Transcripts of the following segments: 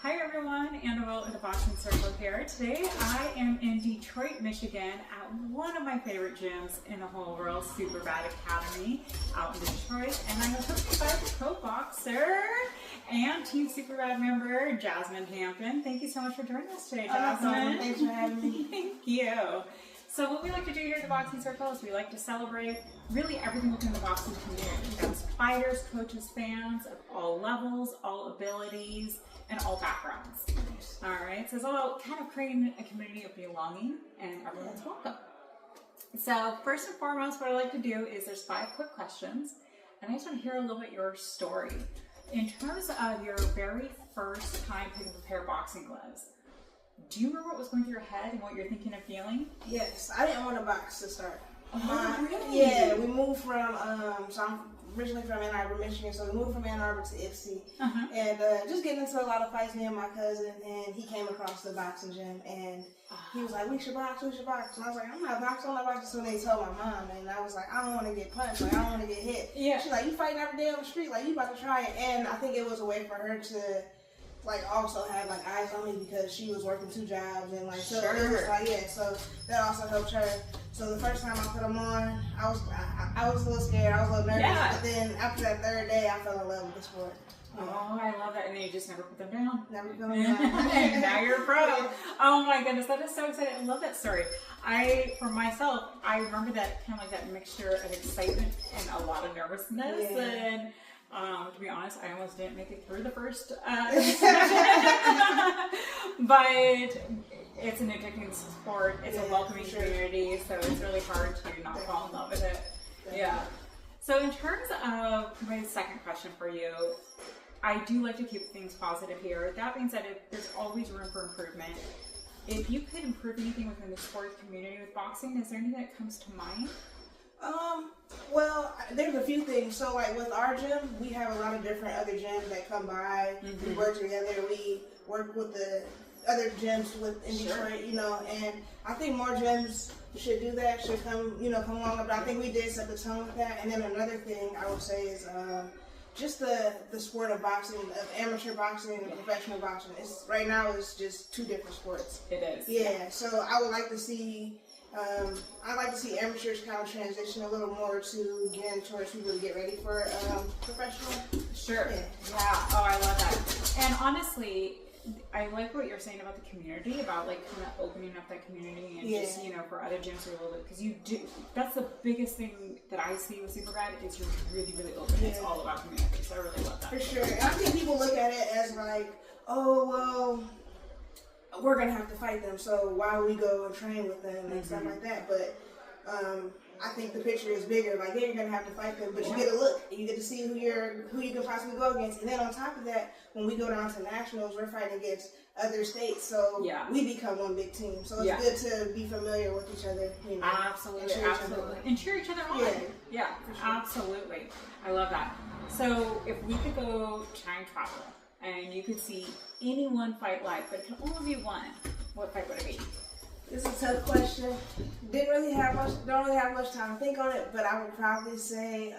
Hi everyone, Annabelle at the Boxing Circle here. Today I am in Detroit, Michigan at one of my favorite gyms in the whole world, Super Bad Academy out in Detroit. And I'm hosted by the pro boxer and Team Super Bad member, Jasmine Hampton. Thank you so much for joining us today, Jasmine. Thanks for having me. Thank you. So what we like to do here at the Boxing Circle is we like to celebrate really everything within the boxing community. That's fighters, coaches, fans of all levels, all abilities, and all backgrounds. All right, so it's all about kind of creating a community of belonging and everyone's welcome. So first and foremost, what I like to do is there's 5 quick questions, and I just want to hear a little bit your story. In terms of your very first time picking up a pair of boxing gloves, do you remember what was going through your head and what you're thinking and feeling? Yes, I didn't want to box to start. Really? Yeah, we moved from, so I'm originally from Ann Arbor, Michigan, so we moved from Ann Arbor to Ypsi. And just getting into a lot of fights, me and my cousin, and he came across the boxing gym, and he was like, we should box. And I was like, I'm not boxing, So they told my mom, and I was like, I don't want to get punched, like, I don't want to get hit. Yeah. She's like, you fighting every day on the street, like, you about to try it. And I think it was a way for her to, like, also have, like, eyes on me because she was working 2 jobs, and, like, so it was like, yeah, so that also helped her. So the first time I put them on, I was a little scared, I was a little nervous, but then after that 3rd day, I fell in love with the sport. Oh, I love that. And then you just never put them down. Never put them down. And now you're a pro. Oh my goodness, that is so exciting. I love that story. For myself, I remember that kind of like that mixture of excitement and a lot of nervousness. Yeah. And to be honest, I almost didn't make it through the first but it's an addicting sport. It's a welcoming community, so it's really hard to not fall in love with it. Yeah. So in terms of my second question for you, I do like to keep things positive here. That being said, there's always room for improvement. If you could improve anything within the sports community with boxing, is there anything that comes to mind? Well, there's a few things. So, like, with our gym, we have a lot of different other gyms that come by. We work together. We work with the other gyms in Detroit, you know, and I think more gyms should do that, should come along. But I think we did set the tone with that. And then another thing I would say is just the sport of boxing, of amateur boxing and professional boxing. Right now it's just 2 different sports. It is. Yeah, so I would like to see amateurs kind of transition a little more to getting towards people to get ready for professional. Sure. Yeah. Oh, I love that. And honestly, I like what you're saying about the community, about like kind of opening up that community and just, for other gyms a little bit, because you do, that's the biggest thing that I see with Super Bad is you're really, really open. Yeah. It's all about community, so I really love that. For sure. And I think people look at it as like, oh, well, we're going to have to fight them, so why would we go and train with them and stuff like that, but I think the picture is bigger. Like, yeah, you're gonna have to fight them, but you get a look. You get to see who you can possibly go against. And then on top of that, when we go down to nationals, we're fighting against other states. So we become one big team. So it's good to be familiar with each other. You know, absolutely. And cheer each other on. Yeah, for sure. Absolutely. I love that. So if we could go time travel and you could see anyone fight live, but it can only be one, what fight would it be? This is a tough question. Don't really have much time to think on it, but I would probably say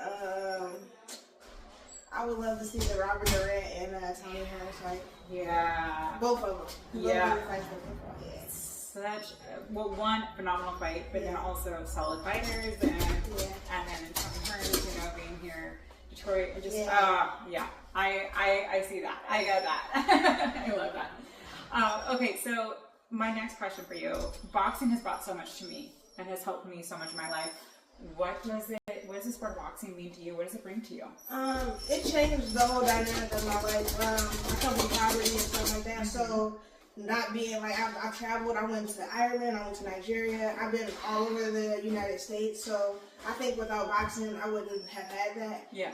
I would love to see the Robert Durant and Tommy Hearns fight. Yeah. Both of them. Yeah. Such one phenomenal fight, but then also solid fighters, and then Tommy Hearns, being here, Detroit, and just I see that. I get that. I love that. Okay, so. My next question for you, boxing has brought so much to me and has helped me so much in my life. What does the sport of boxing mean to you? What does it bring to you? It changed the whole dynamic of my life. I come from poverty and stuff like that, so not being like, I've traveled, I went to Ireland, I went to Nigeria, I've been all over the United States, so I think without boxing, I wouldn't have had that. Yeah.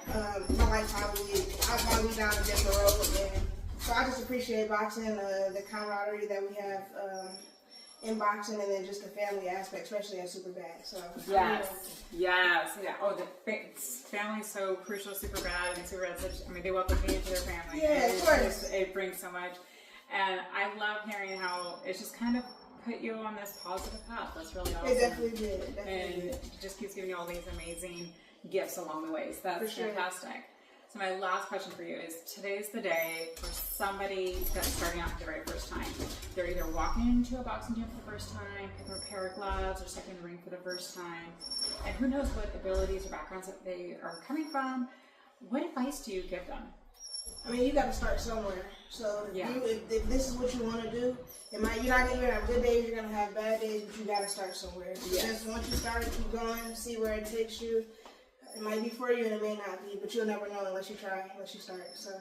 My life I'd probably be down a different road, and so I just appreciate boxing, the camaraderie that we have in boxing, and then just the family aspect, especially at Super Bad. So yes. Oh, the family is so crucial. Super Bad and Super Bad. They welcome me into their family. Yeah, of course. It brings so much, and I love hearing how it's just kind of put you on this positive path. That's really awesome. It definitely did. And it just keeps giving you all these amazing gifts along the way. So that's fantastic. So my last question for you is, today's the day for somebody that's starting out for the very first time. They're either walking into a boxing gym for the first time, picking up a pair of gloves, or stepping in the ring for the first time. And who knows what abilities or backgrounds that they are coming from. What advice do you give them? I mean, you got to start somewhere. So if this is what you want to do, you're not going to have good days, you're going to have bad days, but you got to start somewhere. Yes. Just once you start, keep going, see where it takes you. It might be for you and it may not be, but you'll never know unless you try, unless you start. So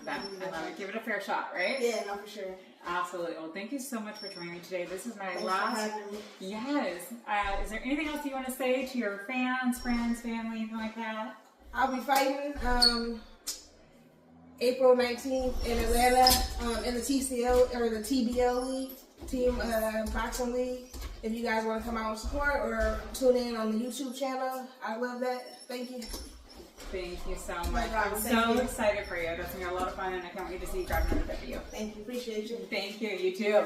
I love it. Give it a fair shot, right? Yeah, no, for sure. Absolutely. Well, thank you so much for joining me today. This is my Thanks last. for having me. Yes. Is there anything else you want to say to your fans, friends, family, anything like that? I'll be fighting April 19th in Atlanta in the TCO or the TBL League, Team Boxing League. If you guys want to come out and support or tune in on the YouTube channel, I love that. Thank you. Thank you so much. No problem. I'm Thank so you. excited for you. That's going to be a lot of fun, and I can't wait to see you grab another video. Thank you. Appreciate you. Thank you. You too.